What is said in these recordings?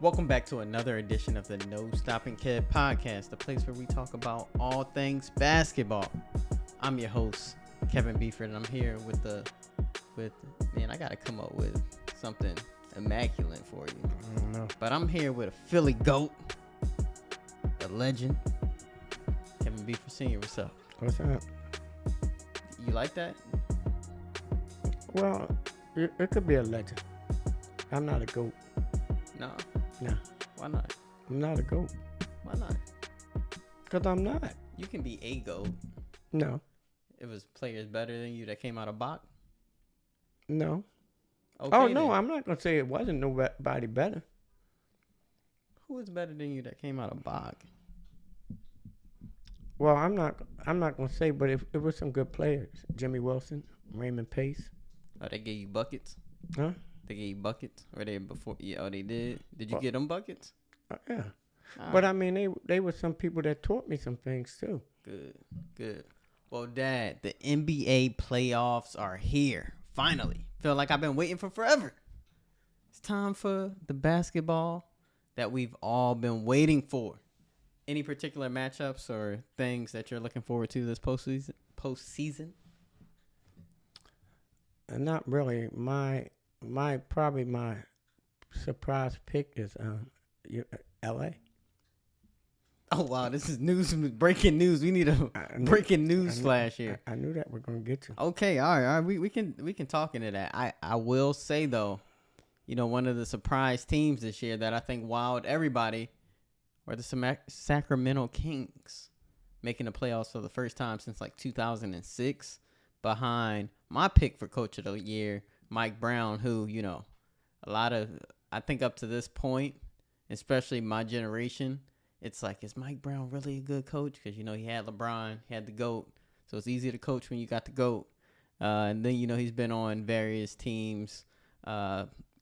Welcome back to another edition of the NoStoppingKev podcast, the place where we talk about all things basketball. I'm your host, Kevin Beeford, and I'm here with man, I gotta come up with something immaculate for you. I don't know. But I'm here with a Philly GOAT, a legend, Kevin Beeford Sr. What's up? What's up? You like that? Well, it could be a legend. I'm not a GOAT. No. No, Why not? I'm not a GOAT. Why not? Because I'm not. You can be a GOAT. No. It was players better than you that came out of Bach. No. Okay, Oh, no, then. I'm not going to say it wasn't nobody better. Who was better than you that came out of Bach? Well, I'm not going to say, but it was some good players. Jimmy Wilson, Raymond Pace. Oh, they gave you buckets? Huh? They gave you buckets? Or they before? Yeah, oh, they did? Did you get them buckets? Yeah. Ah, But, I mean, they were some people that taught me some things, too. Good. Well, Dad, the NBA playoffs are here. Finally. Feel like I've been waiting for forever. It's time for the basketball that we've all been waiting for. Any particular matchups or things that you're looking forward to this postseason? Not really. My surprise pick is L.A. Oh, wow. This is breaking news. We need a breaking news flash here. I knew that we're going to get you. Okay, all right. We can talk into that. I will say, though, one of the surprise teams this year that I think wowed everybody were the Sacramento Kings, making the playoffs for the first time since like 2006, behind my pick for Coach of the Year, Mike Brown, who, I think up to this point, especially my generation, it's like, is Mike Brown really a good coach? Because, he had LeBron, he had the GOAT, so it's easy to coach when you got the GOAT. And then, he's been on various teams,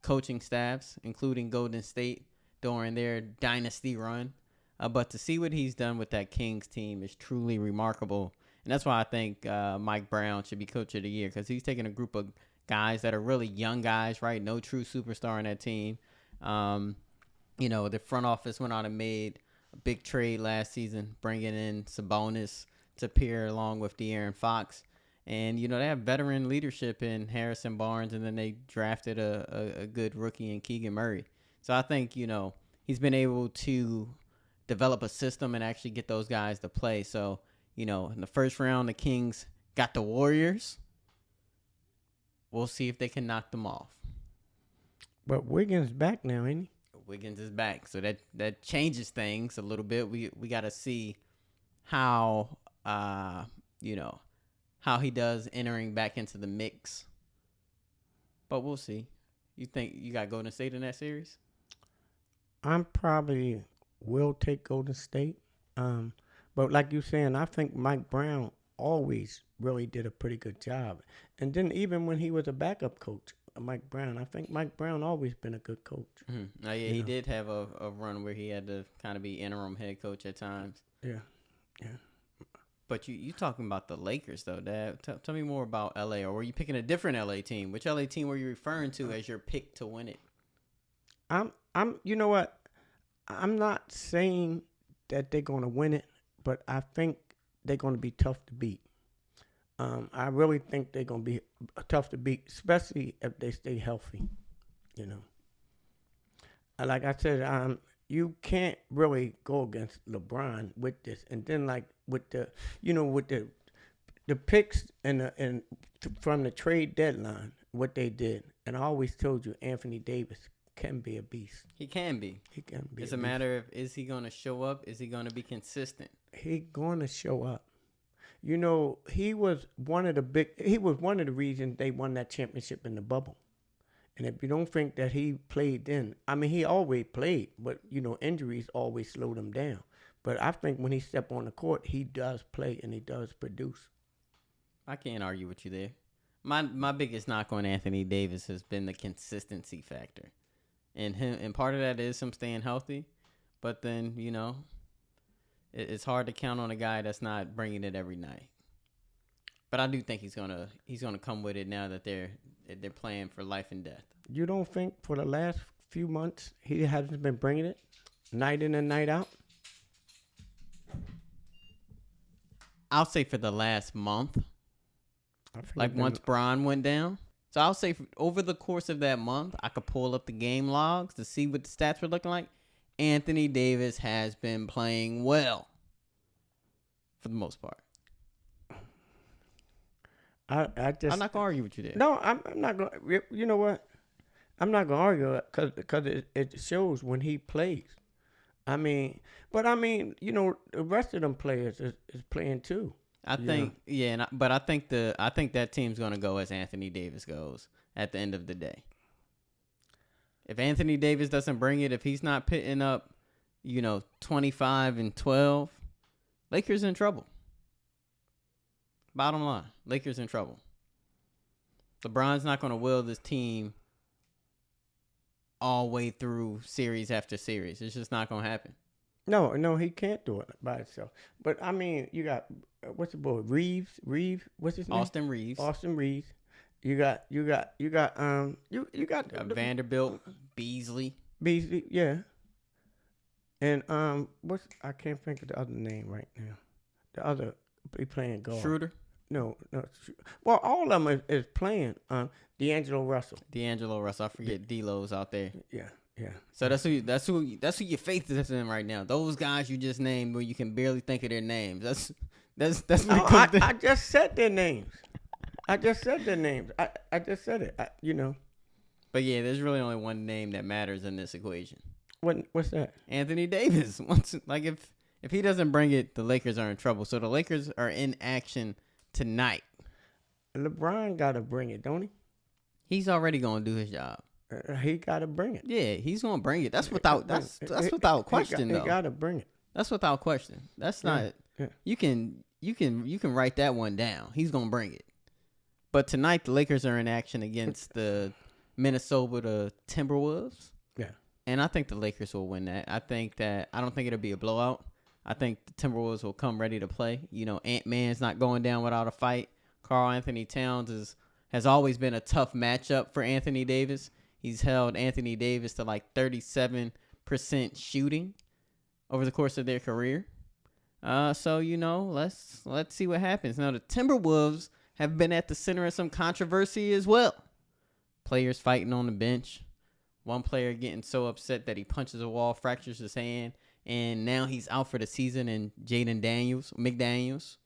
coaching staffs, including Golden State during their dynasty run. But to see what he's done with that Kings team is truly remarkable. And that's why I think Mike Brown should be Coach of the Year, because he's taking a group of guys that are really young guys, right? No true superstar on that team. The front office went out and made a big trade last season, bringing in Sabonis to pair along with De'Aaron Fox. And, they have veteran leadership in Harrison Barnes, and then they drafted a good rookie in Keegan Murray. So I think, he's been able to develop a system and actually get those guys to play. So, in the first round, the Kings got the Warriors. We'll see if they can knock them off. But Wiggins back now, ain't he? Wiggins is back, so that changes things a little bit. We got to see how how he does entering back into the mix. But we'll see. You think you got Golden State in that series? I'm probably will take Golden State. But like you saying, I think Mike Brown always really did a pretty good job. And then even when he was a backup coach, Mike Brown, I think Mike Brown always been a good coach. Mm-hmm. Oh, yeah, he did have a run where he had to kind of be interim head coach at times. Yeah. But you talking about the Lakers, though, Dad. Tell me more about L.A., or were you picking a different L.A. team? Which L.A. team were you referring to as your pick to win it? You know what? I'm not saying that they're going to win it, but I think they're going to be tough to beat. I really think they're going to be tough to beat, especially if they stay healthy, Like I said, you can't really go against LeBron with this. And then, like, with the picks and from the trade deadline, what they did. And I always told you Anthony Davis can be a beast. He can be. It's a matter of, is he going to show up? Is he going to be consistent? He going to show up. He was one of the reasons they won that championship in the bubble. And if you don't think that he played then, I mean, he always played, but, injuries always slowed him down. But I think when he stepped on the court, he does play and he does produce. I can't argue with you there. My biggest knock on Anthony Davis has been the consistency factor. And part of that is him staying healthy. But then, it's hard to count on a guy that's not bringing it every night. But I do think he's gonna come with it now that they're playing for life and death. You don't think for the last few months, he hasn't been bringing it night in and night out. I'll say for the last month, I think like it's been- once Bron went down. So I'll say over the course of that month, I could pull up the game logs to see what the stats were looking like. Anthony Davis has been playing well for the most part. I just I'm not gonna argue with you there. no, I'm not going. You know what? I'm not gonna argue because it shows when he plays. I mean, the rest of them players is playing too. I think, but I think that team's gonna go as Anthony Davis goes at the end of the day. If Anthony Davis doesn't bring it, if he's not pitting up, 25 and 12, Lakers in trouble. Bottom line, Lakers in trouble. LeBron's not gonna will this team all the way through series after series. It's just not gonna happen. No, he can't do it by himself. But I mean, you got what's the boy Reeves? What's his name? Austin Reeves. You got Vanderbilt, Beasley. Beasley, yeah. And I can't think of the other name right now. The other he playing guard. Schroeder. No. Well, all of them is playing. D'Angelo Russell. I forget D'Lo's out there. Yeah. So that's who your faith is in right now. Those guys you just named, where you can barely think of their names. That's what No, it comes to. I just said their names. I just said it. But yeah, there's really only one name that matters in this equation. What's that? Anthony Davis. If he doesn't bring it, the Lakers are in trouble. So the Lakers are in action tonight. LeBron got to bring it, don't he? He's already gonna do his job. He got to bring it. Yeah, he's gonna bring it. That's without question, though. He got to bring it. That's without question. That's not. Yeah. You can write that one down. He's gonna bring it. But tonight the Lakers are in action against the Minnesota Timberwolves. Yeah. And I think the Lakers will win that. I don't think it'll be a blowout. I think the Timberwolves will come ready to play. Ant-Man's not going down without a fight. Karl Anthony Towns has always been a tough matchup for Anthony Davis. He's held Anthony Davis to like 37% shooting over the course of their career. So let's see what happens. Now the Timberwolves have been at the center of some controversy as well. Players fighting on the bench. One player getting so upset that he punches a wall, fractures his hand, and now he's out for the season. And Jaden McDaniels.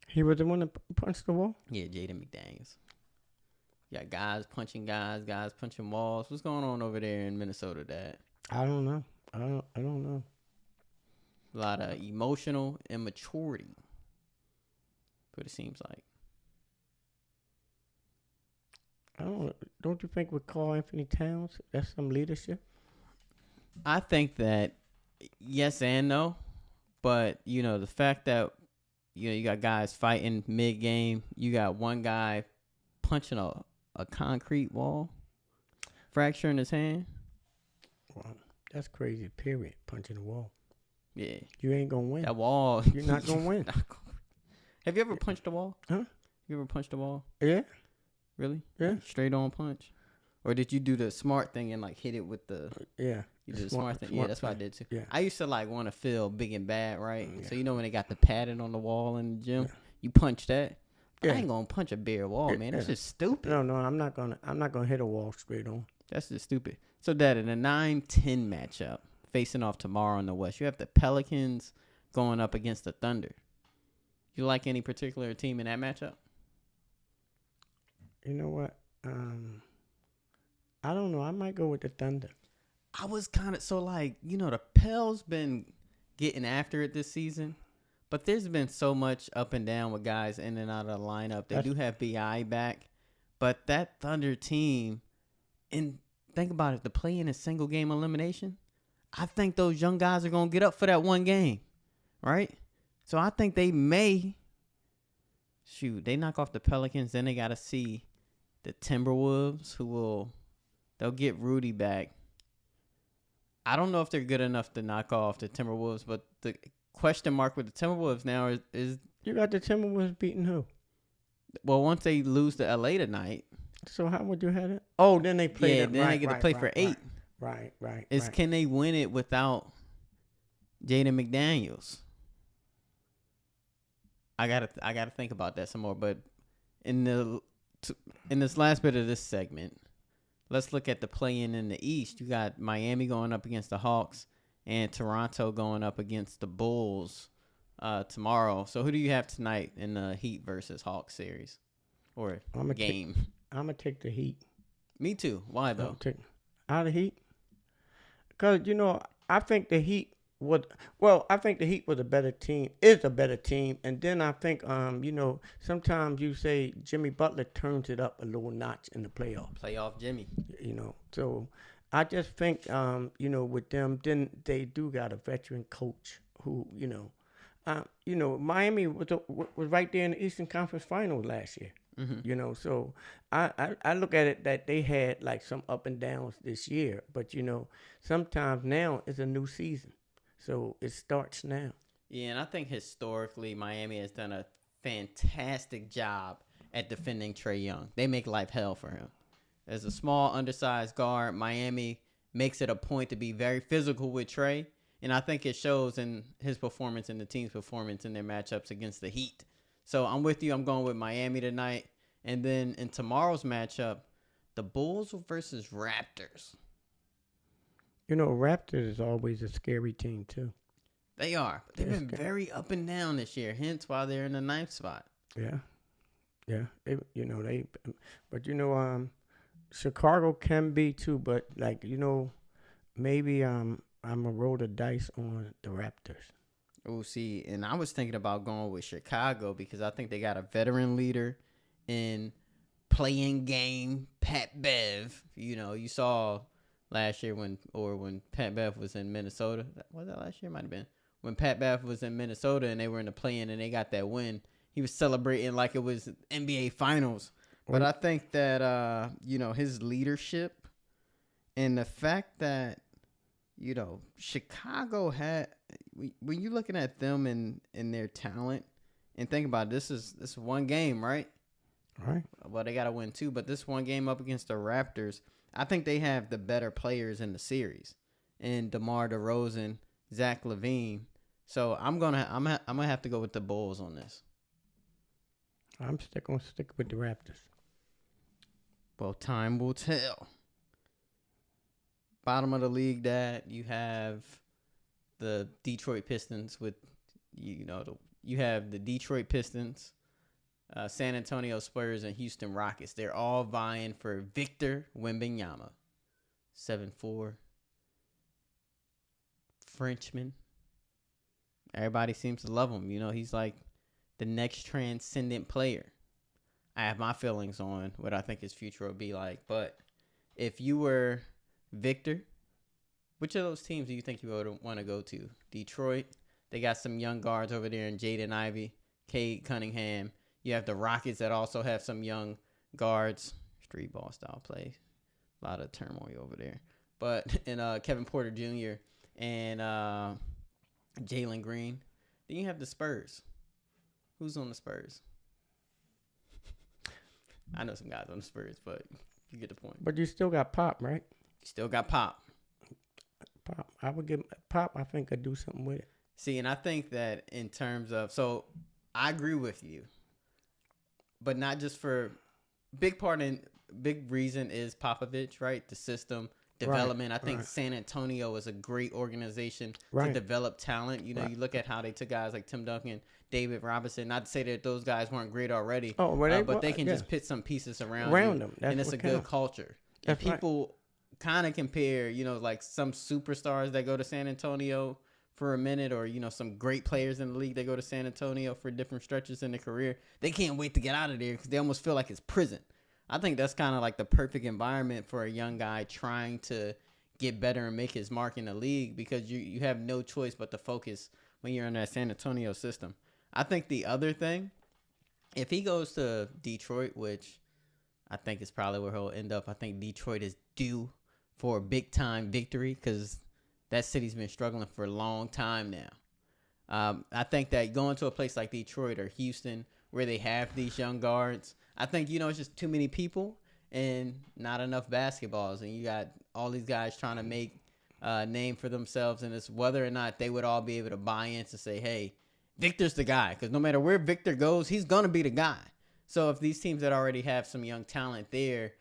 He was the one that punched the wall? Yeah, Jaden McDaniels. Yeah, guys punching guys punching walls. What's going on over there in Minnesota, Dad? I don't know. I don't know. A lot of emotional immaturity. What it seems like. Don't you think with Karl Anthony Towns, that's some leadership? I think that yes and no. But, the fact that, you got guys fighting mid-game. You got one guy punching a concrete wall, fracturing his hand. Wow, that's crazy, period. Punching a wall. Yeah. You ain't going to win. That wall. You're not going to win. Have you ever punched a wall? Huh? You ever punched a wall? Yeah. Really? Yeah. Straight on punch? Or did you do the smart thing and hit it with the... Yeah. You did the smart thing? Yeah, that's what I did too. Yeah. I used to want to feel big and bad, right? Yeah. So when they got the padding on the wall in the gym, Yeah. you punch that. Yeah. I ain't gonna punch a bare wall, man. That's just stupid. No, I'm not gonna hit a wall straight on. That's just stupid. So Dad, in a 9-10 matchup facing off tomorrow in the West, you have the Pelicans going up against the Thunder. You like any particular team in that matchup? You know what? I don't know. I might go with the Thunder. I was kind of the Pels been getting after it this season, but there's been so much up and down with guys in and out of the lineup. They do have BI back, but that Thunder team, and think about it, to play in a single game elimination, I think those young guys are going to get up for that one game, right? So I think they may, they knock off the Pelicans, then they got to see the Timberwolves, they'll get Rudy back. I don't know if they're good enough to knock off the Timberwolves, but the question mark with the Timberwolves now is you got the Timberwolves beating who? Well, once they lose to LA tonight, So how would you have it? Oh, then they play. Yeah, Them. then Right, they get to right, play right, for 8. right. Is Right. can they win it without Jaden McDaniels? I gotta think about that some more. But in in this last bit of this segment, let's look at the play-in the East. You got Miami going up against the Hawks and Toronto going up against the Bulls tomorrow. So who do you have tonight in the Heat versus Hawks series or game? I'm gonna take the Heat. Me too. Why though? Take out of Heat because I think the Heat would. Well, I think the Heat was a better team. Is a better team, and then I think sometimes you say Jimmy Butler turns it up a little notch in the playoffs. Playoff Jimmy. So I just think with them, then they do got a veteran coach who Miami was right there in the Eastern Conference Finals last year. Mm-hmm. So I look at it that they had like some up and downs this year, but sometimes now it's a new season, so it starts now. Yeah, and I think historically Miami has done a fantastic job at defending Trae Young. They make life hell for him. As a small, undersized guard, Miami makes it a point to be very physical with Trae, and I think it shows in his performance and the team's performance in their matchups against the Heat. So I'm with you. I'm going with Miami tonight. And then in tomorrow's matchup, the Bulls versus Raptors. Raptors is always a scary team too. They are. But they've been very up and down this year, hence why they're in the 9th spot. Yeah. But Chicago can be too, but maybe I'm gonna roll the dice on the Raptors. Oh, see, and I was thinking about going with Chicago because I think they got a veteran leader in playing game, Pat Bev. You saw last year when Pat Bev was in Minnesota. Was that last year? Might have been. When Pat Bev was in Minnesota and they were in the play-in and they got that win, he was celebrating like it was NBA Finals. But I think that, his leadership and the fact that, Chicago had, when you're looking at them and their talent, and think about it, this is one game, right? Right. Well, they got to win 2, but this one game up against the Raptors, I think they have the better players in the series, and DeMar DeRozan, Zach LaVine. So I'm gonna have to go with the Bulls on this. I'm gonna stick with the Raptors. Well, time will tell. Bottom of the league, that you have the Detroit Pistons with, you have the Detroit Pistons, San Antonio Spurs, and Houston Rockets. They're all vying for Victor Wembanyama, 7'4", Frenchman. Everybody seems to love him. He's like the next transcendent player. I have my feelings on what I think his future will be like. But if you were Victor, which of those teams do you think you would want to go to? Detroit, they got some young guards over there in Jaden Ivey, Cade Cunningham. You have the Rockets that also have some young guards, street ball style play. A lot of turmoil over there. But and Kevin Porter Jr. and Jalen Green. Then you have the Spurs. Who's on the Spurs? I know some guys on the Spurs, but you get the point. But you still got Pop, right? You still got Pop. Pop. I would give Pop. I think could do something with it. See, and I think that in terms of, so I agree with you, but not just for big reason is Popovich, right? The system development. Right, I think San Antonio is a great organization to develop talent. You look at how they took guys like Tim Duncan, David Robinson. Not to say that those guys weren't great already, but they can just put some pieces around them, and it's a good culture. And people kind of compare, like some superstars that go to San Antonio for a minute, or some great players in the league that go to San Antonio for different stretches in their career. They can't wait to get out of there because they almost feel like it's prison. I think that's kind of like the perfect environment for a young guy trying to get better and make his mark in the league, because you have no choice but to focus when you're in that San Antonio system. I think the other thing, if he goes to Detroit, which I think is probably where he'll end up, I think Detroit is due for a big-time victory because that city's been struggling for a long time now. I think that going to a place like Detroit or Houston where they have these young guards, I think, it's just too many people. and not enough basketballs. And you got all these guys trying to make a name for themselves, and it's whether or not they would all be able to buy in to say, hey, Victor's the guy. Because no matter where Victor goes, he's going to be the guy. So if these teams that already have some young talent there,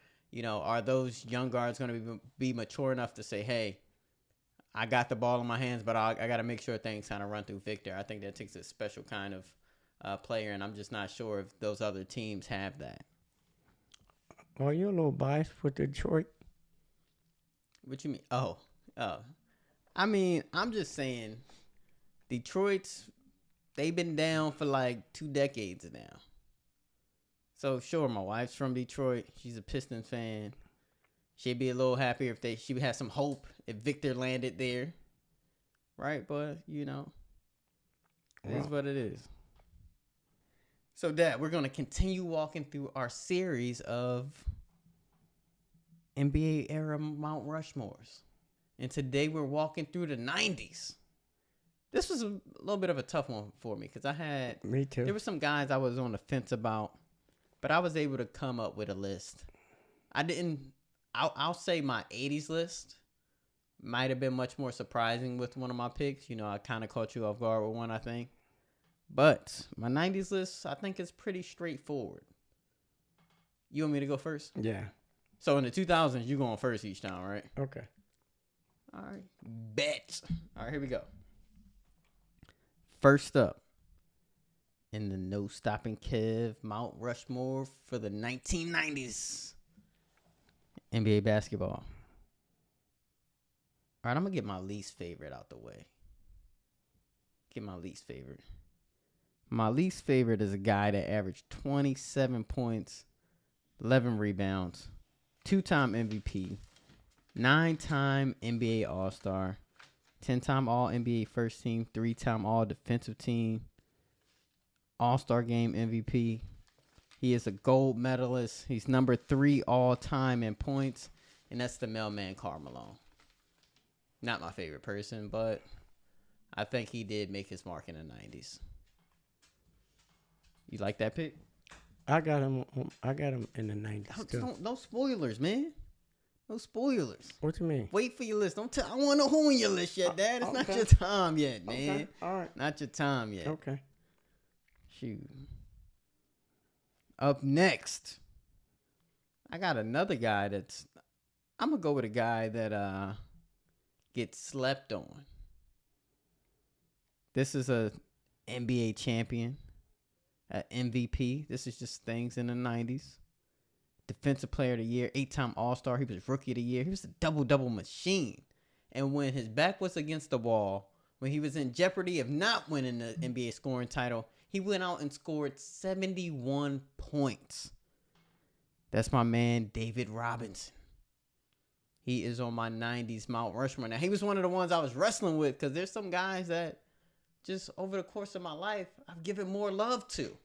are those young guards going to be mature enough to say, hey, I got the ball in my hands, but I got to make sure things kind of run through Victor. I think that takes a special kind of player, and I'm just not sure if those other teams have that. Are you a little biased for Detroit? What you mean? Oh. I mean, I'm just saying Detroit's, they've been down for like 2 decades now. So, sure, my wife's from Detroit. She's a Pistons fan. She'd be a little happier if she had some hope if Victor landed there. Right? But, it is what it is. So, Dad, we're going to continue walking through our series of NBA era Mount Rushmores. And today we're walking through the 90s. This was a little bit of a tough one for me because Me too. There were some guys I was on the fence about, but I was able to come up with a list. I'll say my 80s list might have been much more surprising with one of my picks. I kind of caught you off guard with one, I think. But my 90s list, I think, is pretty straightforward. You want me to go first? Yeah. So in the 2000s, you're going first each time, right? Okay. All right. Bet. All right, here we go. First up, in the NoStoppingKev Mount Rushmore for the 1990s NBA basketball. All right, I'm going to get my least favorite out the way. Get my least favorite. My least favorite is a guy that averaged 27 points, 11 rebounds, 2-time MVP, 9-time NBA All-Star, 10-time All-NBA First Team, 3-time All-Defensive Team, All-Star Game MVP. He is a gold medalist. He's number 3 all-time in points, and that's the mailman Karl Malone. Not my favorite person, but I think he did make his mark in the 90s. You like that pick? I got him in the 90s. No spoilers, man. No spoilers. What you mean? Wait for your list. I want to know who on your list yet, Dad. It's not your time yet, man. Okay. All right. Not your time yet. Okay. Shoot. Up next, I got another guy I'm going to go with a guy that gets slept on. This is a NBA champion, an MVP. This is just things in the 90s. Defensive Player of the Year, 8-time All-Star. He was Rookie of the Year. He was a double-double machine. And when his back was against the wall, when he was in jeopardy of not winning the NBA scoring title, he went out and scored 71 points. That's my man, David Robinson. He is on my 90s Mount Rushmore. Now, he was one of the ones I was wrestling with because there's some guys that just over the course of my life, I've given more love to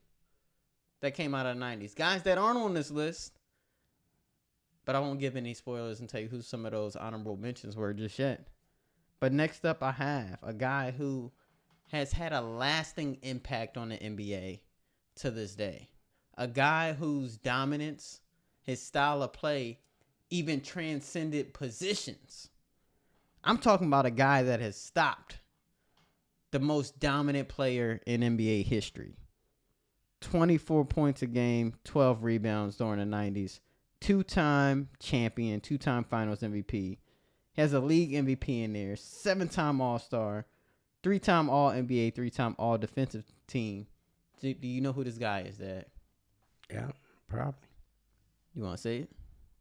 that came out of the 90s. Guys that aren't on this list, but I won't give any spoilers and tell you who some of those honorable mentions were just yet. But next up, I have a guy who has had a lasting impact on the NBA to this day. A guy whose dominance, his style of play, even transcended positions. I'm talking about a guy that has stopped the most dominant player in NBA history. 24 points a game, 12 rebounds during the 90s. 2-time champion, 2-time finals MVP. He has a league MVP in there. 7-time All-Star. 3-time All-NBA, 3-time All-Defensive Team. Do you know who this guy is, Dad? Yeah, probably. You want to say it?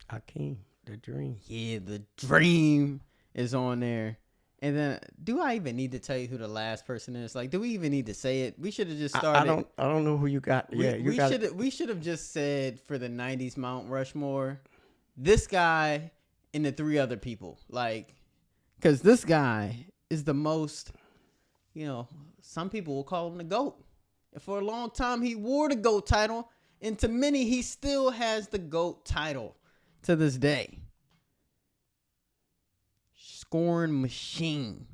Hakeem, the Dream. Yeah, the Dream is on there. And then, do I even need to tell you who the last person is? Like, do we even need to say it? We should have just started. I don't know who you got. We should have just said for the 90s Mount Rushmore, this guy and the 3 other people. Like, because this guy is the most, some people will call him the GOAT. And for a long time, he wore the GOAT title. And to many, he still has the GOAT title to this day. Scoring machine.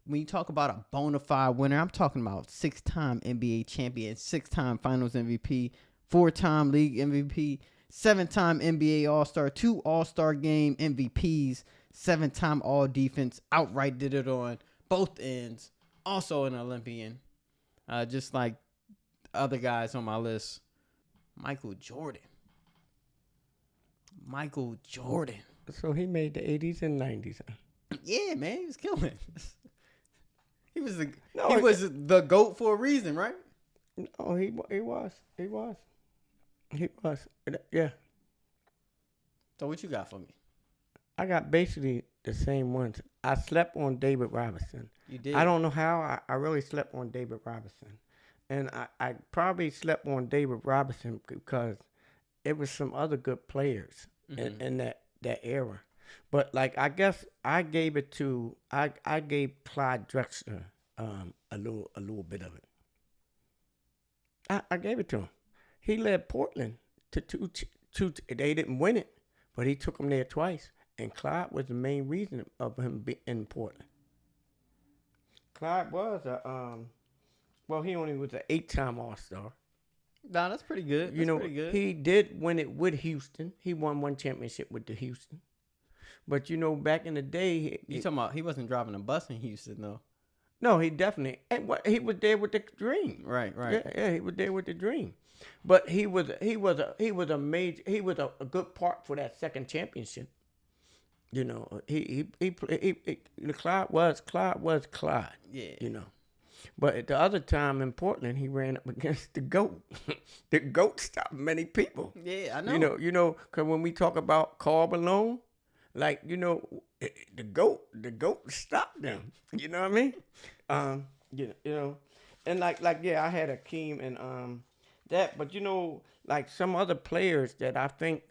When you talk about a bona fide winner, I'm talking about 6-time NBA champion, 6-time Finals MVP, 4-time league MVP, 7-time NBA All-Star, 2 All-Star Game MVPs, 7-time All-Defense, outright did it on both ends. Also an Olympian, just like other guys on my list. Michael Jordan. So he made the 80s and 90s. Yeah, man, he was killing. He was the No, he was the GOAT for a reason, right? No, he was. Yeah. So what you got for me? I got basically the same ones. I slept on David Robinson. You did. I don't know how. I really slept on David Robinson. And I probably slept on David Robinson because it was some other good players in that era. But like I guess I gave it to I gave Clyde Drexler a little bit of it. I gave it to him. He led Portland to two. They didn't win it, but he took them there twice. And Clyde was the main reason of him being in Portland. Clyde was he only was an 8-time All-Star. Nah, that's pretty good. That's pretty good. He did win it with Houston. He won one championship with the Houston. But back in the day, You talking about he wasn't driving a bus in Houston though? No, he definitely. He was there with the dream. Right. Yeah, he was there with the dream. But he was a good part for that second championship. Clyde was Clyde. Yeah. But at the other time in Portland, he ran up against the GOAT. The GOAT stopped many people. Yeah, I know. Because when we talk about Karl Malone, the GOAT stopped them. You know what I mean? And I had Akeem and that, but like some other players that I think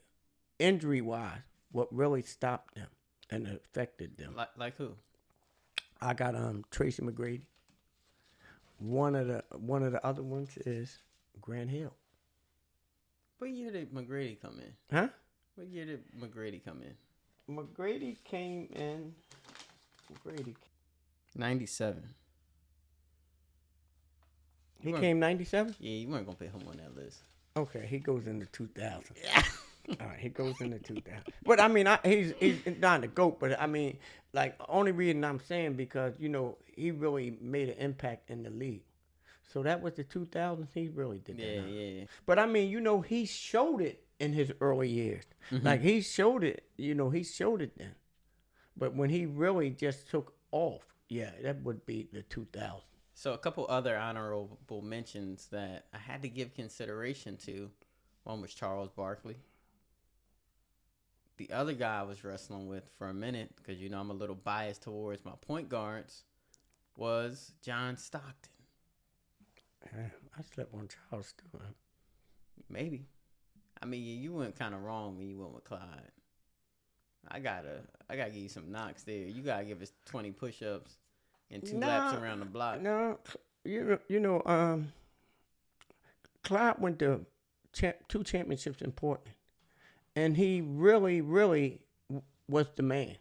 injury-wise, what really stopped them and affected them. Like who? I got Tracy McGrady. One of the other ones is Grant Hill. What year did McGrady come in? Huh? What year did McGrady come in? McGrady came in. 97. He came 97? Yeah, you weren't gonna put him on that list. Okay, he goes into 2000. Yeah. All right, he goes into 2000. But I mean, he's not the GOAT, but I mean, like, only reason I'm saying because, he really made an impact in the league. So that was the 2000s. He really did that. Yeah. But I mean, he showed it in his early years. Mm-hmm. Like, he showed it, he showed it then. But when he really just took off, yeah, that would be the 2000s. So a couple other honorable mentions that I had to give consideration to. One was Charles Barkley. The other guy I was wrestling with for a minute, because I'm a little biased towards my point guards, was John Stockton. I slept on Charles too. Maybe. I mean, you went kind of wrong when you went with Clyde. I gotta give you some knocks there. You gotta give us 20 push-ups and 2 laps around the block. No, Clyde went to 2 championships in Portland. And he really, really was the man.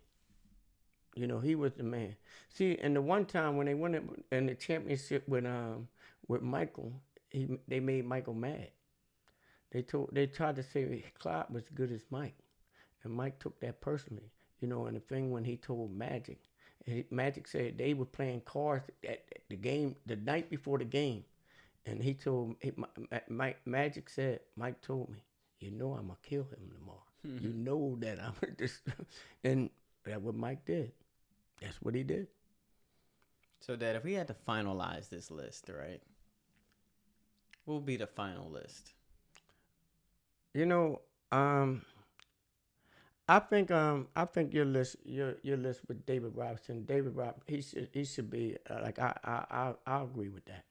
He was the man. See, and the one time when they won it in the championship with Michael, they made Michael mad. They tried to say Clyde was as good as Mike, and Mike took that personally. And the thing when he told Magic said they were playing cards at the game the night before the game, and he told Magic said Mike told me. I'm going to kill him tomorrow. You know that I'm just... And that's what Mike did. That's what he did. So, Dad, if we had to finalize this list, right? What would be the final list? I think your list with David Robinson. He should be I agree with that.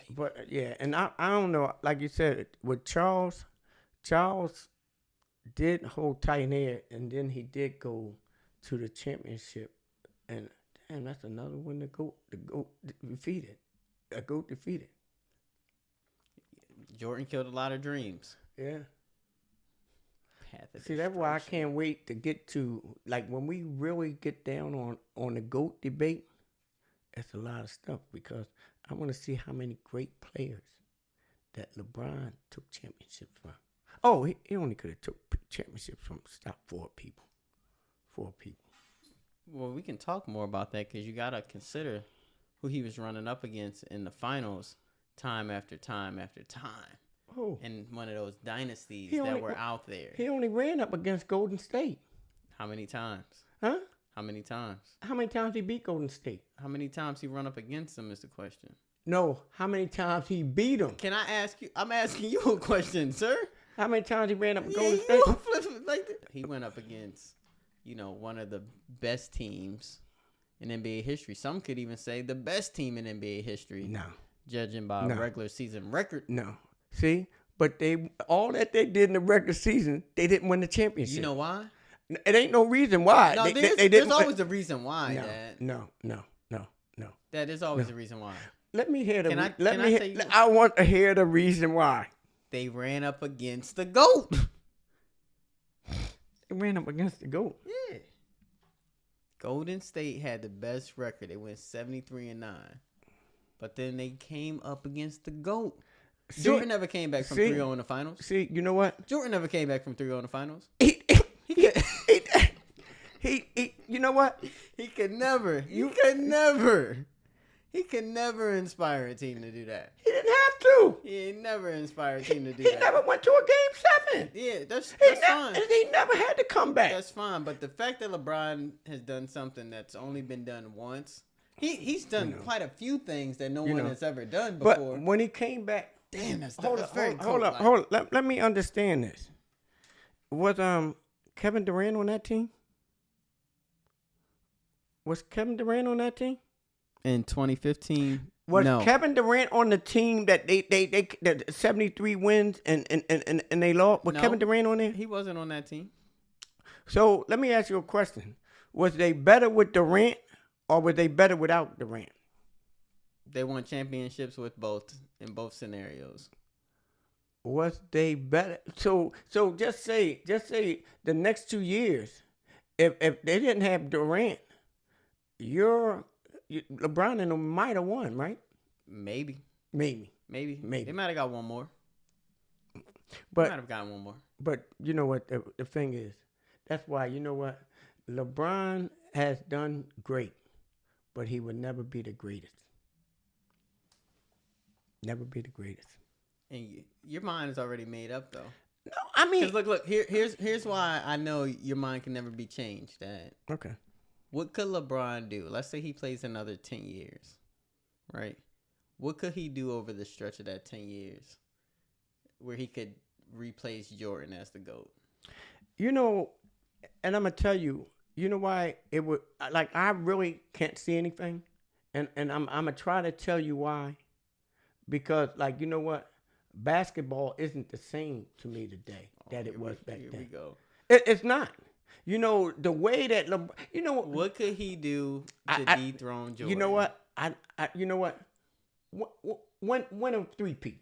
But yeah, and I don't know, like you said, with Charles did hold tight there, and then he did go to the championship, and damn, that's another one the GOAT defeated. A GOAT defeated. Jordan killed a lot of dreams. Yeah. See, that's why I can't wait to get to, like, when we really get down on the GOAT debate. It's a lot of stuff because I want to see how many great players that LeBron took championships from. Oh, he only could have took championships from stop 4 people. 4 people. Well, we can talk more about that because you got to consider who he was running up against in the finals time after time after time. Oh. And one of those dynasties that were out there. He only ran up against Golden State. How many times? Huh? How many times? How many times he beat Golden State? How many times he run up against them is the question. No, how many times he beat him? Can I ask you? I'm asking you a question, sir. How many times he ran up Yeah, Golden you State? don't flip it like that. He went up against, one of the best teams in NBA history. Some could even say the best team in NBA history. No. Judging by a regular season record. No. See? But all that they did in the regular season, they didn't win the championship. You know why? It ain't no reason why. No, They there's always a reason why, Dad. No. Dad, there's always a reason why. Let me hear the. I I want to hear the reason why. They ran up against the GOAT. They ran up against the GOAT. Yeah. Golden State had the best record. They went 73-9. But then they came up against the GOAT. Jordan never came back from 3-0 in the finals. See, you know what? Jordan never came back from 3-0 in the finals. He you know what? He could never. He could never inspire a team to do that. He didn't have to. He never inspired a team to do He that. never went to a game 7. Yeah, that's fine. fine. He never had to come back. That's fine. But the fact that LeBron has done something that's only been done once, he's done quite a few things that no one has ever done before. But when he came back, damn, that's hold very cool. up. Let me understand this. Was Kevin Durant on that team? Was Kevin Durant on that team? In 2015, was no. Kevin Durant on the team that they 73 wins and they lost? Was Kevin Durant on there? He wasn't on that team. So let me ask you a question: was they better with Durant, or were they better without Durant? They won championships with both in both scenarios. Was they better? So just say the next 2 years, if they didn't have Durant, LeBron and them might have won, right? Maybe. Maybe. They might have got one more. But they might have gotten one more. But you know what the thing is? That's why, you know what? LeBron has done great, but he would never be the greatest. Never be the greatest. And your mind is already made up, though. No, I mean, look. Here's why I know your mind can never be changed. Dad. Okay. What could LeBron do? Let's say he plays another 10 years, right? What could he do over the stretch of that 10 years where he could replace Jordan as the GOAT? You know, and I'm going to tell you, you know why it would, like, I really can't see anything. And I'm going to try to tell you why. Because, like, you know what? Basketball isn't the same to me today that it was back then. Here we go. It's not. You know, the way that what could he do to dethrone Jordan? You know what? You know what? Win a three-peat.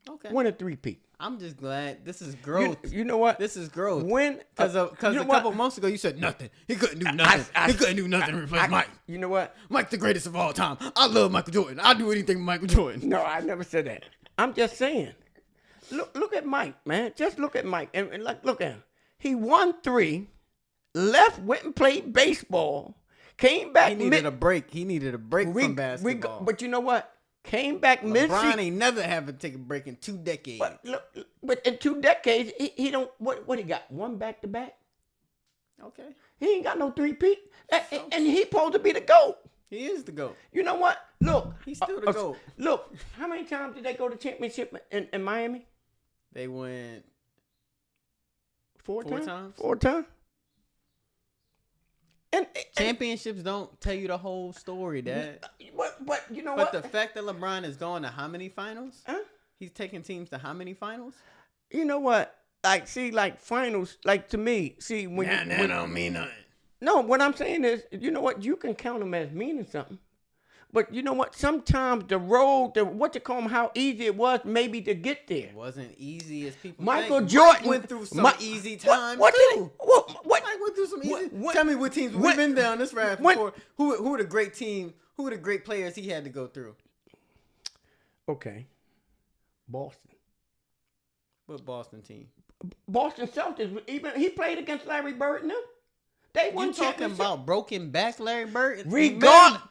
Okay. Win a three-peat. I'm just glad this is growth. You know what? This is growth. Because a couple months ago you said nothing. He couldn't do nothing. He couldn't do nothing to replace Mike. You know what? Mike's the greatest of all time. I love Michael Jordan. I'll do anything with Michael Jordan. No, I never said that. I'm just saying. Look at Mike, man. Just look at Mike and look at him. He won 3. Left, went and played baseball. Came back. He needed a break. From basketball. But you know what? Came back mid-season. LeBron ain't never have to take a break in 2 decades. But in 2 decades, he don't. What he got? 1 back-to-back. Okay. He ain't got no 3-peat, and he supposed to be the GOAT. He is the GOAT. You know what? Look, he's still the GOAT. Look, how many times did they go to championship in Miami? They went 4 times. 4 times. And championships don't tell you the whole story, Dad. But you know what? But the fact that LeBron is going to how many finals? Huh? He's taking teams to how many finals? You know what? Like, see, like finals, like to me, see when that don't mean nothing. No, what I'm saying is, you know what? You can count them as meaning something. But you know what? Sometimes the road, what you call them, how easy it was maybe to get there. It wasn't easy as people Michael think. Jordan Mike went through some easy times too. What? Mike went through some easy. Tell me what teams we've been down this raft before. Who were the great team? Who were the great players he had to go through? Okay, Boston. What Boston team? Boston Celtics. Even he played against Larry Bird and them. They won You talking about broken back Larry Bird? Regardless.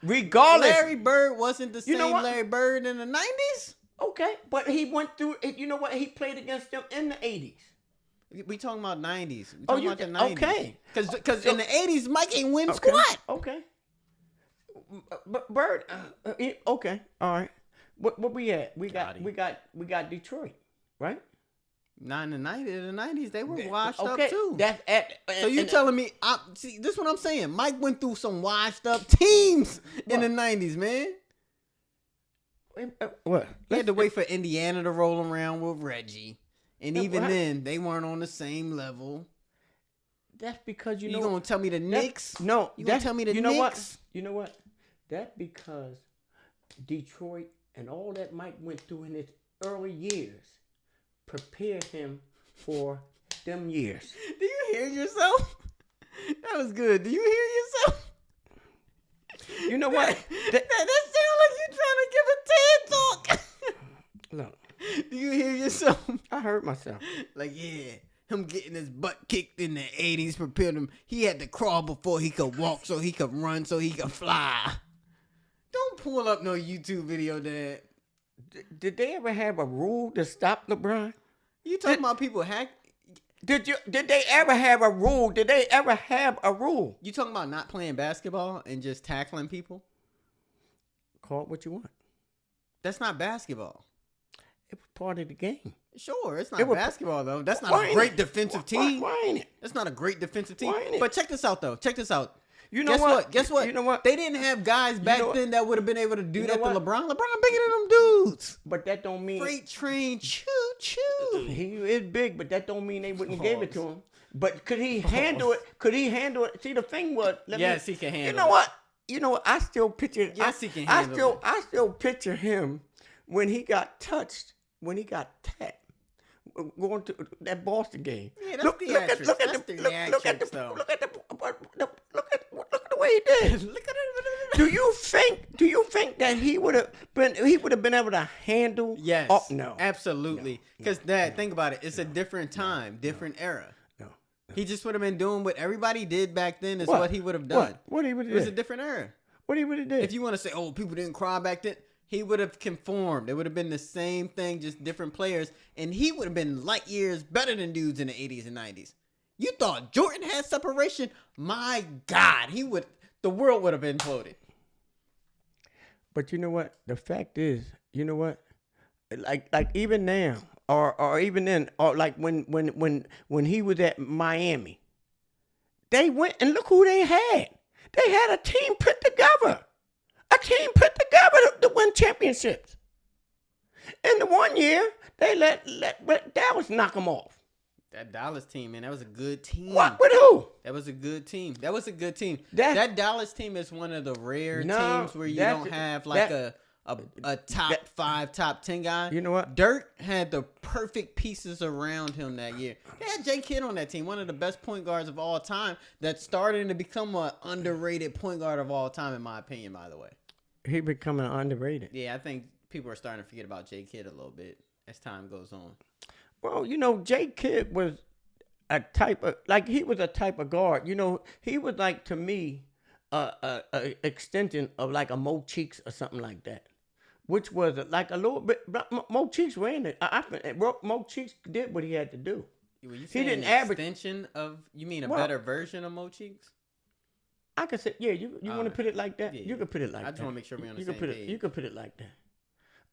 Larry Bird wasn't the You know same what? Larry Bird in the 90s? Okay, but he went through. You know what? He played against them in the 80s. We talking about 90s. We Oh, talking you about the th- 90s. okay. Because in the 80s, Mike ain't win Okay. squat. Okay. But Bird. Okay. All right. What we at? We got Detroit, right? Not in the 90s. In the 90s, they were washed Okay, up too. That's at. So you telling me? See, this is what I'm saying. Mike went through some washed up teams in the 90s, man. What? He had to wait for Indiana to roll around with Reggie, and even what? then, they weren't on the same level. That's because You gonna tell me the Knicks? No, You gonna tell me the you know Knicks? what? You know what? That's because Detroit and all that Mike went through in his early years prepared him for them years. Do you hear yourself? That was good. Do you hear yourself? You know what? That sounds like you trying to give a TED talk. Look, Do you hear yourself? I heard myself. Like, yeah, him getting his butt kicked in the 80s prepared him. He had to crawl before he could walk, so he could run, so he could fly. Don't pull up no YouTube video, Dad. Did they ever have a rule to stop LeBron? You talking about people hack? Did they ever have a rule? Did they ever have a rule? You talking about not playing basketball and just tackling people? Call it what you want. That's not basketball. It was part of the game. Sure, it's not It was- basketball, though. That's not Why a ain't great it? defensive team. Why ain't it? That's not a great defensive team. Why ain't it? But check this out, though. Check this out. You know what? Guess what? You know what? They didn't have guys back know what? then that would have been able to do You know that to what? LeBron. LeBron bigger than them dudes. But that don't mean Freight train, choo choo. he is big. But that don't mean they wouldn't have gave it to him. But could he handle it? Could he handle it? See, the thing was, Yes, he can handle You know it. what? You know what? I still picture. Yes, he can handle it. I still picture him when he got touched, when he got tapped, going to that Boston game. Yeah, that's theatrics. That's theatrics, though. Look at the way he did. Look at it. Do you think that he would have been able to handle? Yes. Oh, no. Absolutely. Because, Dad, think about it. It's a different time, different era. He just would have been doing what everybody did back then is what he would have done. What he would have It was a did? different era. What he would have did? If you want to say, oh, people didn't cry back then, he would have conformed. It would have been the same thing, just different players. And he would have been light years better than dudes in the 80s and 90s. You thought Jordan had separation? My God, the world would have imploded. But you know what? The fact is, you know what? Like even now, or even then, or like when he was at Miami, they went and look who they had. They had a team put together. A team put together to win championships. In the 1 year, they let Dallas knock them off. That Dallas team, man, that was a good team. What? With who? That was a good team. That was a good team. That- That Dallas team is one of the rare No, teams where you don't have like a top 5, top 10 guy. You know what? Dirk had the perfect pieces around him that year. They had J. Kidd on that team, one of the best point guards of all time that's starting to become an underrated point guard of all time, in my opinion, by the way. He becoming underrated. Yeah, I think people are starting to forget about J. Kidd a little bit as time goes on. Well, you know, J. Kidd was a type of guard. You know, he was like, to me, a extension of like a Mo Cheeks or something like that, which was like a little bit. Mo Cheeks ran it. Mo Cheeks did what he had to do. When you He say didn't an average. extension of, you mean a Well, better version of Mo Cheeks? I could say, yeah. You want to Alright. put it like that? Yeah, You could put it like that. I just want to make sure we're on the You same could put page. it. You could put it like that.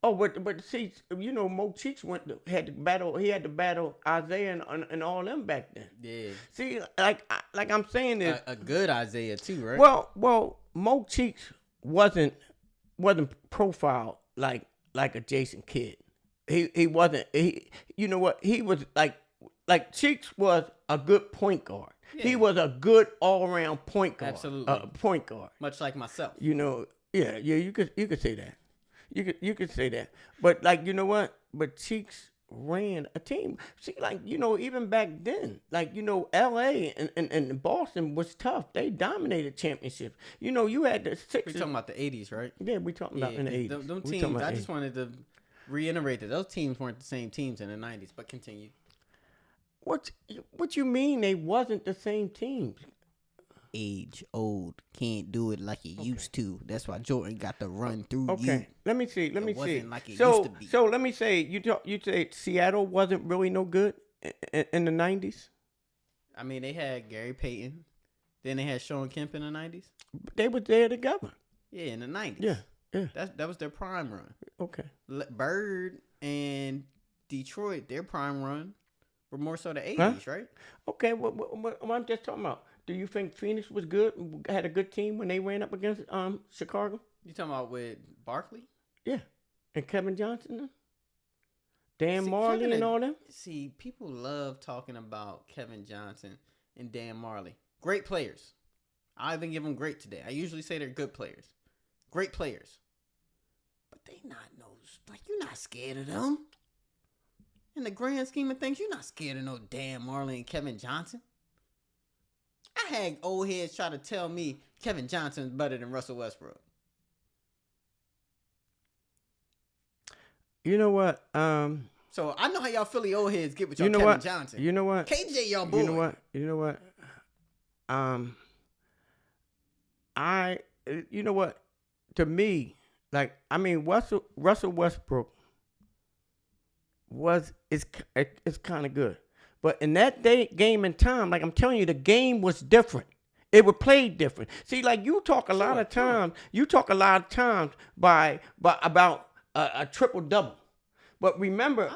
Oh, but see, you know, Mo Cheeks had to battle. He had to battle Isaiah and all them back then. Yeah. See, like I'm saying is, A good Isaiah too, right? well, Mo Cheeks wasn't profiled like a Jason Kidd. He wasn't. You know what? He was like Cheeks was a good point guard. Yeah. He was a good all around point guard. Absolutely. Point guard. Much like myself. You know, yeah. You could say that. You could say that. But like, you know what? But Cheeks ran a team. See, like, you know, even back then, like, you know, LA and Boston was tough. They dominated championships. You know, you had the We're Sixers. talking about the 80s, right? Yeah, we talking about in the 80s. Them We teams, talking about I just wanted to reiterate that those teams weren't the same teams in the 90s, but continue. What you mean they wasn't the same teams? Age, old, can't do it like it used to. That's why Jordan got to run through you. Okay, let me see. Wasn't like it so, used to be. so let me say, you say Seattle wasn't really no good in the 90s? I mean, they had Gary Payton. Then they had Sean Kemp in the 90s. They were there together. Yeah, in the 90s. Yeah. That was their prime run. Okay. Bird and Detroit, their prime run were more so the 80s, right? Okay, what I'm just talking about. Do you think Phoenix was good, had a good team when they ran up against Chicago? You talking about with Barkley? Yeah. And Kevin Johnson? Dan Marley and all them? See, people love talking about Kevin Johnson and Dan Marley. Great players. I even give them great today. I usually say they're good players. Great players. But they not you're not scared of them. In the grand scheme of things, you're not scared of no Dan Marley and Kevin Johnson. I had old heads try to tell me Kevin Johnson's better than Russell Westbrook. You know what? So I know how y'all Philly old heads get with y'all Kevin Johnson. You know what? KJ, y'all boy. You know what? You know what? To me, Russell Westbrook is kind of good, but in that game and time, like I'm telling you, the game was different. It was played different. See, like you talk a lot of times about a triple double. But remember,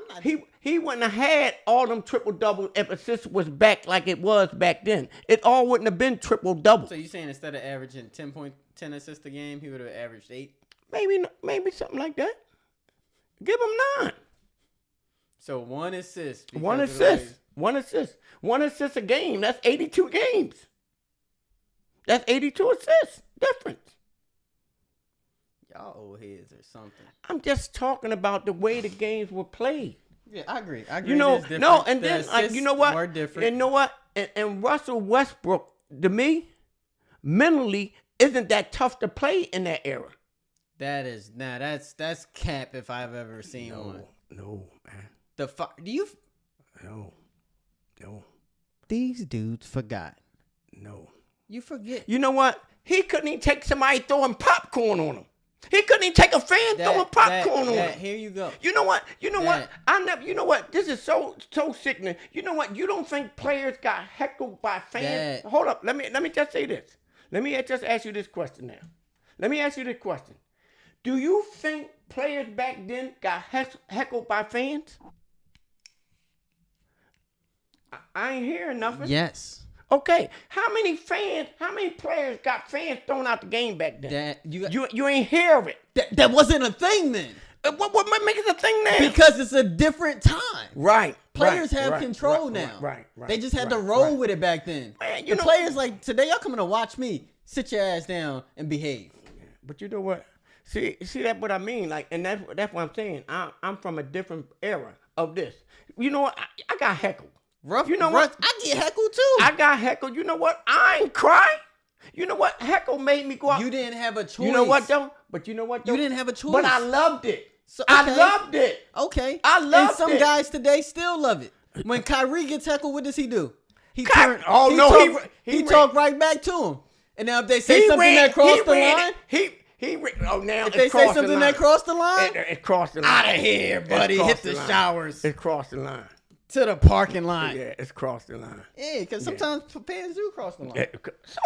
he wouldn't have had all them triple doubles if assists was back like it was back then. It all wouldn't have been triple double. So you saying instead of averaging 10 assists a game, he would have averaged 8? Maybe something like that. Give him 9. So 1 assist. One assist a game. That's 82 games. That's 82 assists. Difference. Y'all old heads or something. I'm just talking about the way the games were played. Yeah, I agree. You know, and then you know what? And you know what? And Russell Westbrook, to me, mentally, isn't that tough to play in that era. That's cap if I've ever seen one. No, man. No. No. These dudes forgot. No. You forget. You know what? He couldn't even take somebody throwing popcorn on him. He couldn't even take a fan throwing popcorn on him. Here you go. You know what? You know what? You know what? This is so sickening. You know what? You don't think players got heckled by fans? Hold up. Let me just say this. Let me just ask you this question now. Let me ask you this question. Do you think players back then got heckled by fans? I ain't hearing nothing. Yes. Okay, how many players got fans thrown out the game back then? You ain't hear it. That wasn't a thing then. What makes it a thing now? Because it's a different time. Right. Players have control now. Right. They just had to roll with it back then. Man, players like today, y'all coming to watch me. Sit your ass down and behave. But you know what? See that's what I mean. Like, and that's what I'm saying. I'm from a different era of this. You know what? I got heckled. You know what? I get heckled too. I got heckled. You know what? I ain't cry. You know what? Heckle made me go out. You didn't have a choice. You know what though? But you know what though? You didn't have a choice. But I loved it. So, okay. I loved it. Okay. I loved it. And some guys today still love it. When Kyrie gets heckled, what does he do? He talk right back to him. And now if they say something that crossed the line, now if they say something that crossed the line, it crossed the line. Out of here, buddy. Hit the showers. It crossed the line. To the parking lot. Yeah, it's crossed the line. Yeah, because sometimes fans do cross the line. So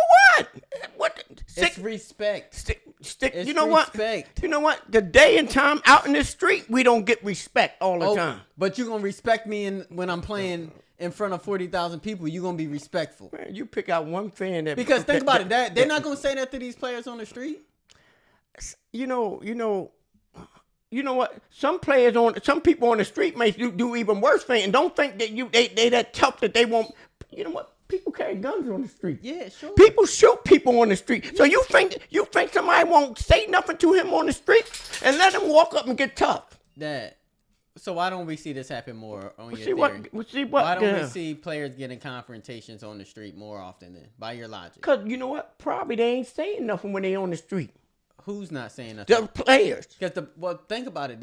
what? It's respect. Stick. It's you know respect. What? You know what? The day and time out in the street, we don't get respect all the time. But you're going to respect me when I'm playing in front of 40,000 people. You're going to be respectful. Man, you pick out one fan that... Because think about it. They're not going to say that to these players on the street. You know what? Some people on the street may do even worse things. And don't think that they that tough that they won't. You know what? People carry guns on the street. Yeah, sure. People shoot people on the street. So you think somebody won't say nothing to him on the street and let him walk up and get tough? So why don't we see this happen more on your theory? Why don't we see players getting confrontations on the street more often then, by your logic? Because you know what? Probably they ain't saying nothing when they on the street. Who's not saying nothing? The players. Because think about it.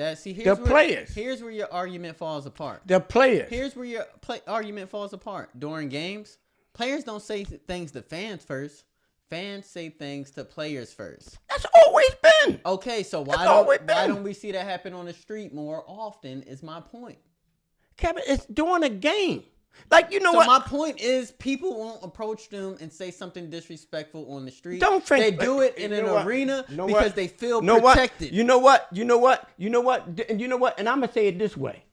Players. Here's where your argument falls apart. The players. Here's where your argument falls apart. During games, players don't say things to fans first. Fans say things to players first. That's always been. Okay, so why don't we see that happen on the street more often? Is my point. Kevin, it's during a game. Like, you know so what? My point is, people won't approach them and say something disrespectful on the street. Don't think they do it in an arena because they feel protected. What? You know what? And I'm gonna say it this way.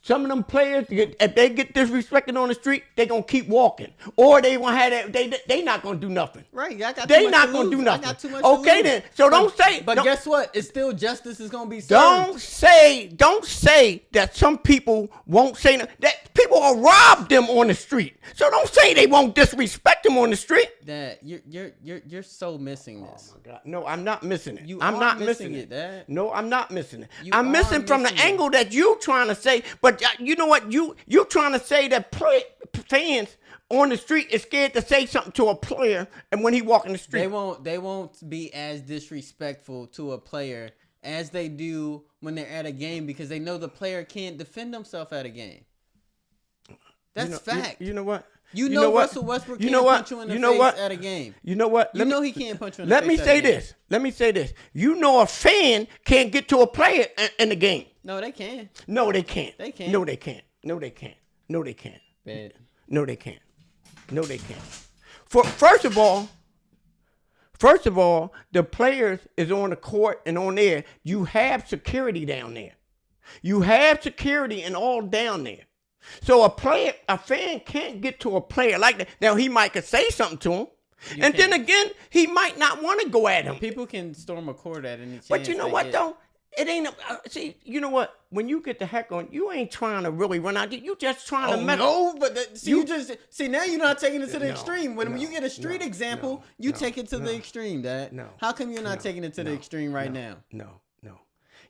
Some of them players, if they get disrespected on the street, they gonna keep walking, or they gonna have that. They not gonna do nothing. Right? They not gonna do nothing. I got too much okay, then. So don't say. But guess what? It's still justice is gonna be served. Don't say that some people won't say that. People will rob them on the street. So don't say they won't disrespect them on the street. Dad, you're so missing this. Oh my God. No, I'm not missing it. I'm not missing it, Dad. No, I'm not missing it. I'm missing from the angle that you trying to say. But you know what? You trying to say that fans on the street is scared to say something to a player, and when he walk in the street, they won't be as disrespectful to a player as they do when they're at a game because they know the player can't defend himself at a game. That's fact. You know what? You know Russell Westbrook can't punch you in the face at a game. You know what? He can't punch you in the face. Let me say this. You know a fan can't get to a player in the game. No, they can. No, they can't. They can. No, they can't. No, they can't. No, they can't. Bad. No, they can't. No, they can't. First of all, the players is on the court and on there. You have security down there. You have security and all down there. So a fan can't get to a player like that. Now he might could say something to him, then again he might not want to go at him. People can storm a court at any chance. But you know what though? It ain't. See, you know what? When you get the heck on, you ain't trying to really run out. You just trying to mess. No, but now you're not taking it to the extreme. When you get a street example, you take it to the extreme, Dad. No. How come you're not taking it to the extreme right now? No.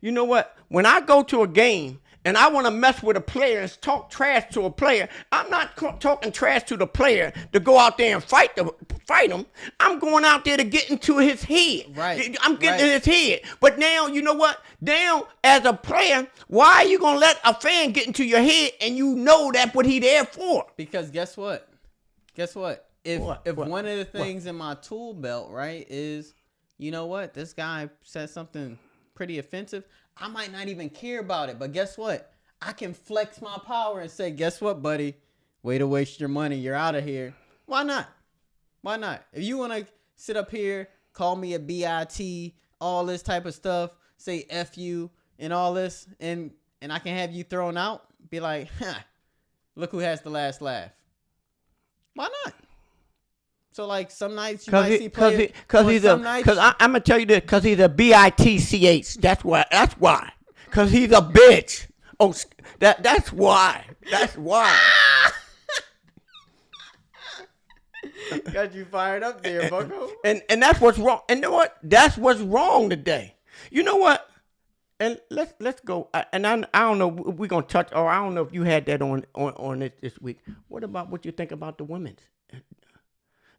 You know what? When I go to a game and I want to mess with a player and talk trash to a player, I'm not talking trash to the player to go out there and fight him. I'm going out there to get into his head. Right. I'm getting in his head. But now, you know what? Now, as a player, why are you going to let a fan get into your head and you know that's what he there for? Because guess what? If one of the things in my tool belt, right, is, you know what? This guy said something pretty offensive. I might not even care about it, but guess what? I can flex my power and say, guess what, buddy? Way to waste your money. You're out of here. Why not? If you want to sit up here, call me a BIT, all this type of stuff, say F you and all this, and I can have you thrown out, be like, look who has the last laugh. Why not? So like some nights you might see players. Because I'm gonna tell you this. Because he's a bitch. That's why. Because he's a bitch. Oh, that's why. That's why. Got you fired up there, Bucko. And that's what's wrong. And you know what? That's what's wrong today. You know what? And let's go. And I don't know. We're gonna touch. Or I don't know if you had that on it this week. What about what you think about the women's?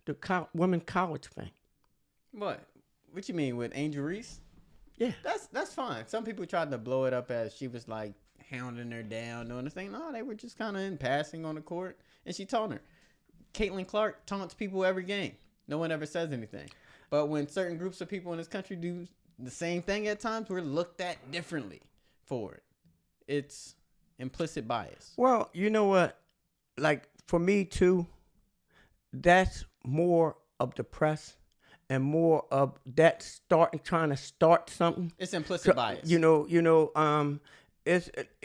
The women's college thing. What you mean with Angel Reese? Yeah, that's fine. Some people tried to blow it up as she was like hounding her down, doing this thing. No, they were just kind of in passing on the court, and she told her. Caitlin Clark taunts people every game. No one ever says anything. But when certain groups of people in this country do the same thing at times, we're looked at differently for it. It's implicit bias. Well, you know what? Like for me too. That's more of the press and more of that trying to start something. It's implicit bias. It's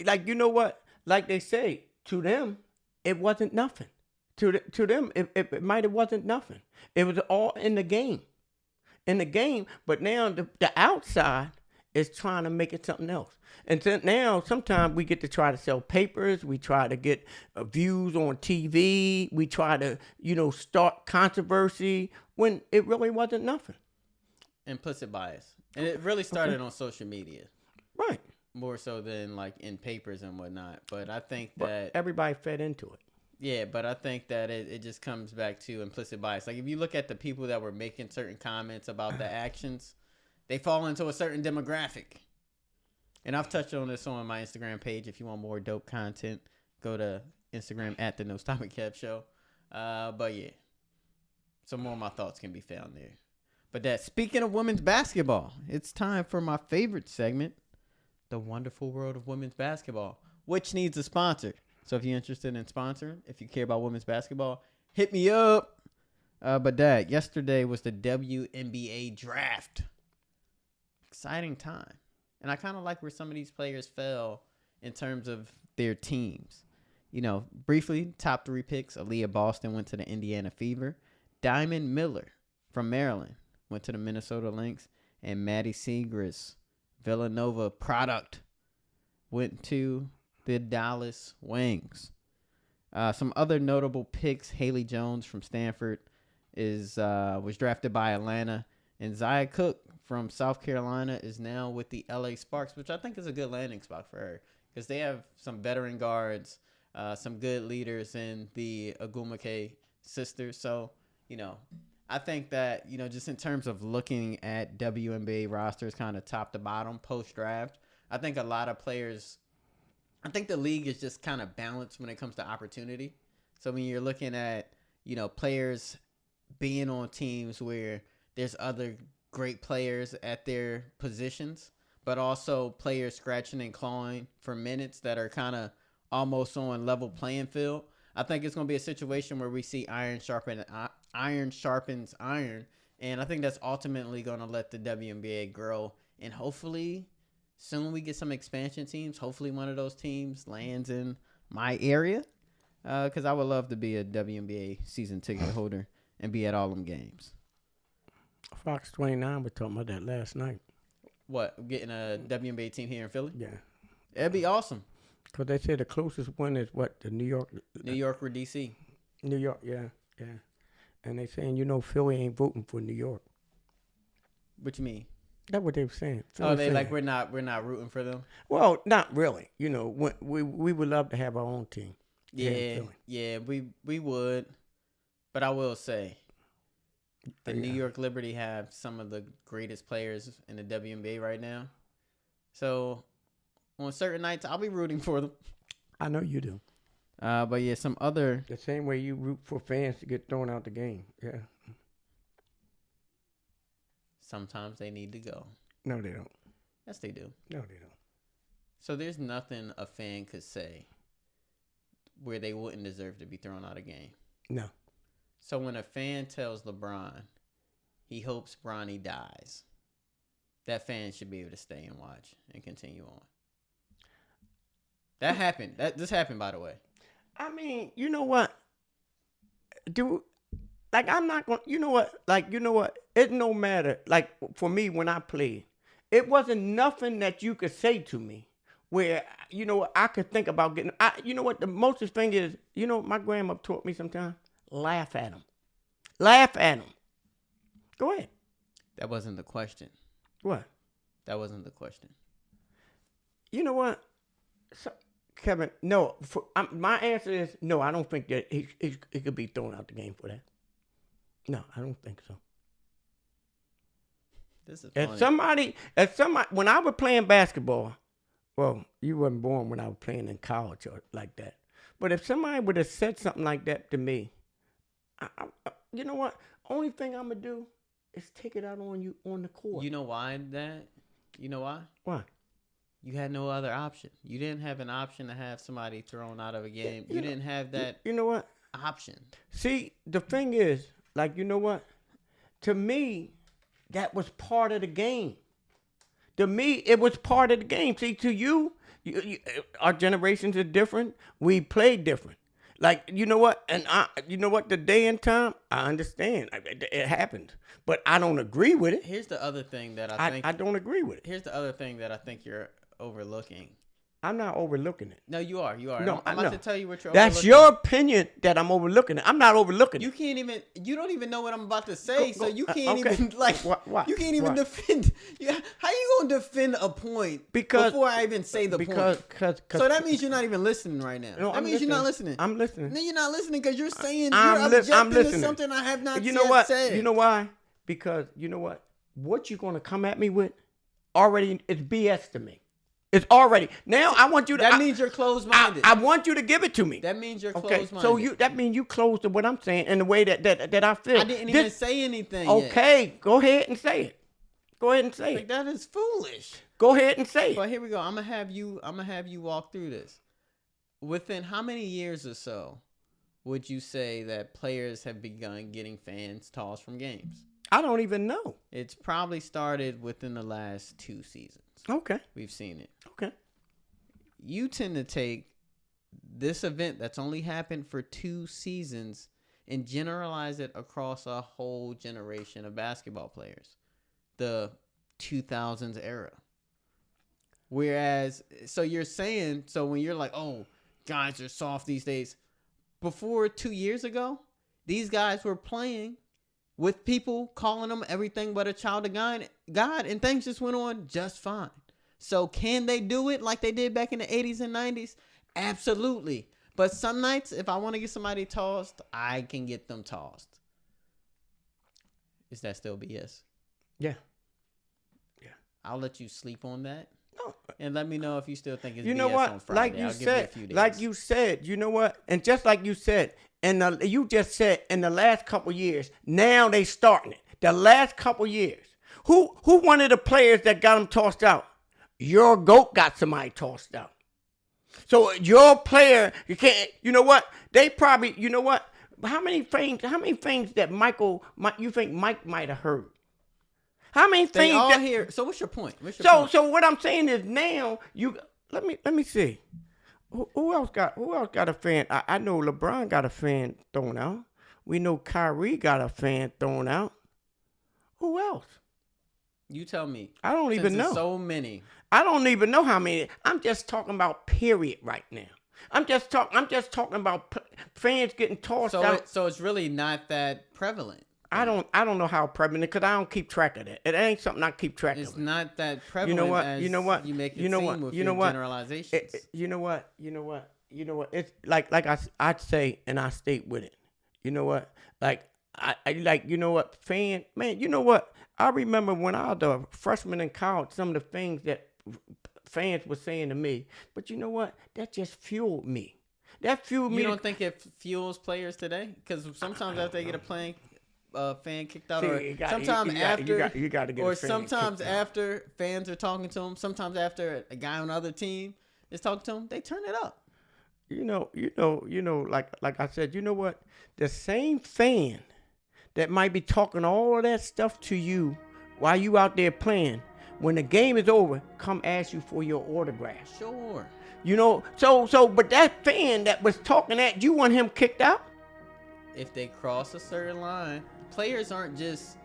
like, you know what? Like they say, to them, it wasn't nothing. To them, it might have wasn't nothing. It was all in the game. But now the outside is trying to make it something else. And so now sometimes we get to try to sell papers. We try to get views on TV. We try to, start controversy when it really wasn't nothing. Implicit bias. And it really started on social media. Right. More so than like in papers and whatnot. But I think that everybody fed into it. Yeah, but I think that it just comes back to implicit bias. Like if you look at the people that were making certain comments about the actions, they fall into a certain demographic. And I've touched on this on my Instagram page. If you want more dope content, go to Instagram at the NoStoppingKev show. But yeah, some more of my thoughts can be found there. But speaking of women's basketball, it's time for my favorite segment, the wonderful world of women's basketball, which needs a sponsor. So if you're interested in sponsoring, if you care about women's basketball, hit me up. But Dad, yesterday was the WNBA draft. Exciting time. And I kind of like where some of these players fell in terms of their teams. You know, briefly, top 3 picks. Aaliyah Boston went to the Indiana Fever. Diamond Miller from Maryland went to the Minnesota Lynx. And Maddie Siegrist, Villanova product, went to the Dallas Wings. Some other notable picks. Haley Jones from Stanford was drafted by Atlanta. And Zia Cook from South Carolina is now with the LA Sparks, which I think is a good landing spot for her because they have some veteran guards, some good leaders in the Agumake sisters. So, you know, I think that, you know, just in terms of looking at WNBA rosters kind of top to bottom post-draft, I think a lot of players, I think the league is just kind of balanced when it comes to opportunity. So when you're looking at, you know, players being on teams where there's other great players at their positions, but also players scratching and clawing for minutes that are kind of almost on level playing field, I think it's going to be a situation where we see iron sharpens iron, and I think that's ultimately going to let the WNBA grow. And hopefully, soon we get some expansion teams. Hopefully, one of those teams lands in my area, because I would love to be a WNBA season ticket holder and be at all them games. Fox 29 was talking about that last night. What, getting a WNBA team here in Philly? Yeah. That'd be awesome. Because they said the closest one is what, the New York or D.C.? New York, yeah. And they saying, you know, Philly ain't voting for New York. What you mean? That's what they were saying. Philly saying, like we're not rooting for them? Well, not really. You know, we would love to have our own team. Yeah, we would. But I will say, the New York Liberty have some of the greatest players in the WNBA right now. So on certain nights, I'll be rooting for them. I know you do. But yeah, some other... The same way you root for fans to get thrown out the game. Yeah. Sometimes they need to go. No, they don't. Yes, they do. No, they don't. So there's nothing a fan could say where they wouldn't deserve to be thrown out of game. No. So when a fan tells LeBron he hopes Bronny dies, that fan should be able to stay and watch and continue on. That happened. This happened, by the way. I mean, you know what? I'm not going to, you know what? It no matter. Like, for me, when I played, it wasn't nothing that you could say to me where, you know, I could think about getting, you know what? The most thing is, you know, my grandma taught me sometimes, laugh at him. Laugh at him. Go ahead. That wasn't the question. What? That wasn't the question. You know what? So, Kevin, no. My answer is no. I don't think that he could be thrown out the game for that. No, I don't think so. This is funny. If somebody, when I was playing basketball, well, you wasn't born when I was playing in college or like that. But if somebody would have said something like that to me, you know what? Only thing I'm gonna do is take it out on you on the court. You know why that? You know why? Why? You had no other option. You didn't have an option to have somebody thrown out of a game. You didn't have that. You know what? Option. See, the thing is, like, you know what? To me, that was part of the game. To me, it was part of the game. See, to you, our generations are different. We play different. Like, you know what? And you know what? The day and time, I understand. It happened. But I don't agree with it. Here's the other thing that I think. I don't agree with it. Here's the other thing that I think you're overlooking. I'm not overlooking it. No, you are. You are. No, I'm about to tell you what you're That's overlooking. your opinion that I'm overlooking it. I'm not overlooking it. You can't even. You don't even know what I'm about to say, so you can't okay. even like. What? You can't even defend. How you gonna defend a point before I even say the point? So that means you're not even listening right now. No, that means you're not listening. I'm listening. No, you're not listening because you're saying you're objecting to something I have not You know what? said. You know why? Because you know what? what you gonna come at me with already is BS to me. It's already now. I want you to. That means you're closed-minded. I want you to give it to me. That means you're okay. closed-minded. So that means you closed to what I'm saying in the way that I feel. I didn't even say anything. Okay, yet. Go ahead and say it. Go ahead and say Like, it. that is foolish. Go ahead and say it. But here we go. I'm gonna have you walk through this. Within how many years or so would you say that players have begun getting fans tossed from games? I don't even know. It's probably started within the last 2 seasons. Okay. We've seen it. Okay. You tend to take this event that's only happened for 2 seasons and generalize it across a whole generation of basketball players. The 2000s era. Whereas, so you're saying, so when you're like, oh, guys are soft these days. Before 2 years ago, these guys were playing with people calling them everything but a child of God, and things just went on just fine. So can they do it like they did back in the 80s and 90s? Absolutely. But some nights, if I want to get somebody tossed, I can get them tossed. Is that still BS? Yeah. I'll let you sleep on that. No. And let me know if you still think it's you BS know what? on Friday. Like you I'll said, give you a few days. like you said, you know what? And just like you said, you just said in the last couple years, now they starting it. The last couple years. Who one of the players that got them tossed out? Your GOAT got somebody tossed out. So your player, you can't, you know what? They probably, you know what? How many things that you think Mike might have heard? How many they things all that, here. So what's your point? Point? So what I'm saying is now you let me see. Who else got a fan? I know LeBron got a fan thrown out. We know Kyrie got a fan thrown out. Who else? You tell me. I don't even know. So many. I don't even know how many. I'm just talking about period right now. I'm just talking about fans getting tossed out. So it's really not that prevalent. I don't know how prevalent, because I don't keep track of that. It ain't something I keep track of. It's not that prevalent. You know what? As you know what? You make it you know seem what? with You know your what? generalizations. You know what? You know what? You know what? It's like I'd say, and I state with it. You know what? Like I like, you know what? Man, you know what? I remember when I was a freshman in college, some of the things that fans were saying to me. But you know what? That just fueled me. That fueled me. You don't think it fuels players today? Because sometimes after they get a fan kicked out, or sometimes after, you got to get, or a fan sometimes kicked out. after fans are talking to them, sometimes after a guy on the other team is talking to them, they turn it up. You know, like I said, you know what? The same fan that might be talking all of that stuff to you while you out there playing, when the game is over, come ask you for your autograph. Sure. You know, so but that fan that was talking that, you want him kicked out? If they cross a certain line, players aren't just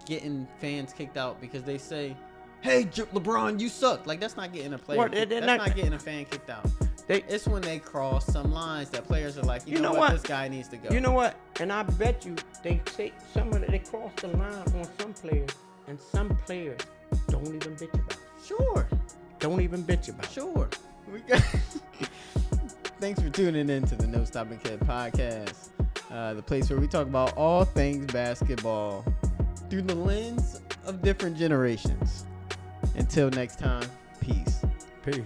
getting fans kicked out because they say, "Hey, LeBron, you suck." Like, that's not getting a player. That's not getting a fan kicked out. It's when they cross some lines that players are like, you know what, this guy needs to go. You know what? And I bet you they say they cross the line on some players, and some players don't even bitch about it. Sure. Don't even bitch about it. Sure. Thanks for tuning in to the NoStoppingKev podcast, the place where we talk about all things basketball through the lens of different generations. Until next time, peace. Peace.